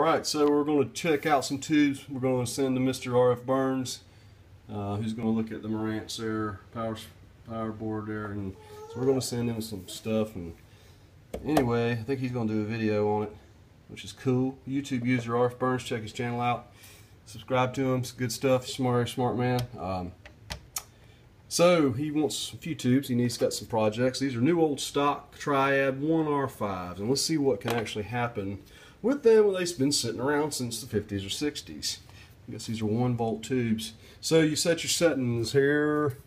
Alright, so we're going to check out some tubes. We're going to send to Mr. RF Burns, who's going to look at the Marantz there, power board there, and so we're going to send him some stuff. And anyway, I think he's going to do a video on it, which is cool. YouTube user RF Burns, check his channel out. Subscribe to him, it's good stuff. Smart man. So he wants a few tubes. He's got some projects. These are new old stock Triad 1R5s, and let's see what can actually happen with them. Well, they've been sitting around since the 50s or 60s. I guess these are 1-volt tubes. So you set your settings here,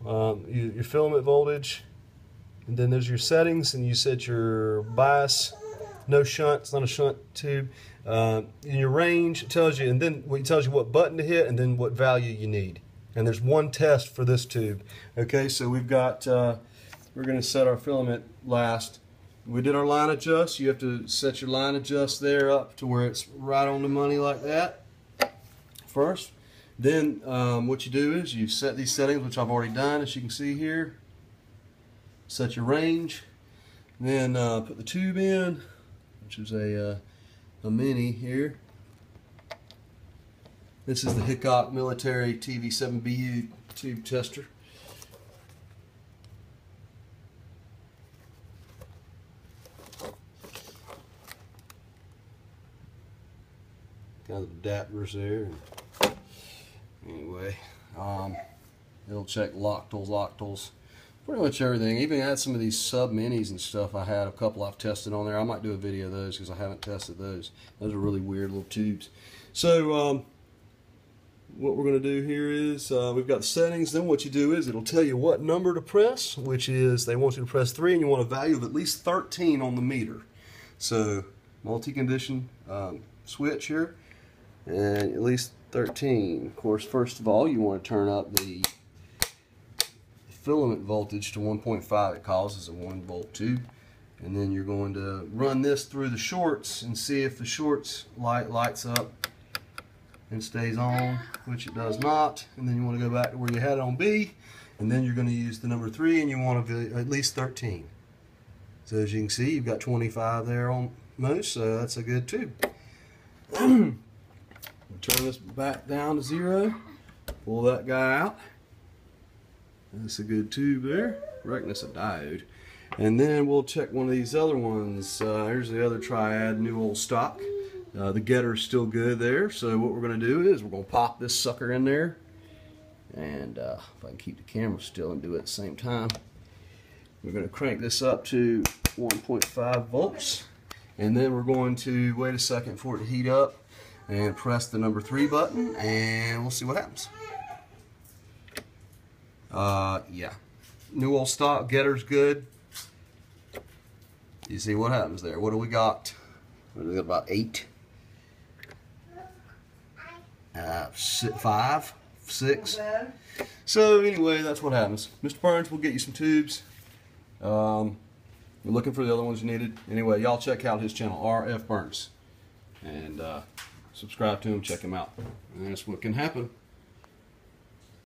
your filament voltage, and then there's your settings, and you set your bias. No shunt, it's not a shunt tube. In your range, it tells you, and then it tells you what button to hit, and then what value you need. And there's one test for this tube. Okay, so we've got, we're going to set our filament last. We did our line adjust. You have to set your line adjust there up to where it's right on the money like that first. Then what you do is you set these settings, which I've already done, as you can see here. Set your range. Then put the tube in, which is a mini here. This is the Hickok military TV-7B tube tester. Got the adapters there. Anyway, it'll check loctals, pretty much everything. Even had some of these sub minis and stuff. I had a couple I've tested on there. I might do a video of those because I haven't tested those. Those are really weird little tubes. So what we're going to do here is we've got the settings. Then what you do is it'll tell you what number to press, which is they want you to press 3, and you want a value of at least 13 on the meter. So multi-condition switch here, and at least 13. Of course, first of all, you want to turn up the filament voltage to 1.5. It causes a 1-volt tube, and then you're going to run this through the shorts and see if the shorts lights up and stays on, which it does not. And then you want to go back to where you had it on B, and then you're going to use the number 3, and you want to at least 13. So as you can see, you've got 25 there on most, so that's a good tube. Turn this back down to 0, pull that guy out. That's a good tube there. I reckon it's a diode. And then we'll check one of these other ones. Here's the other Triad, new old stock. The getter's still good there. So what we're going to do is we're going to pop this sucker in there. And if I can keep the camera still and do it at the same time, we're going to crank this up to 1.5 volts. And then we're going to wait a second for it to heat up and press the number 3 button, and we'll see what happens. Yeah, new old stock, getter's good. You see what happens there. What do we got? What do we got, about 8? 5, 6. So anyway, that's what happens. Mr. Burns will get you some tubes. You're looking for the other ones you needed. Anyway, y'all check out his channel, RF Burns, and subscribe to him, check him out. And that's what can happen.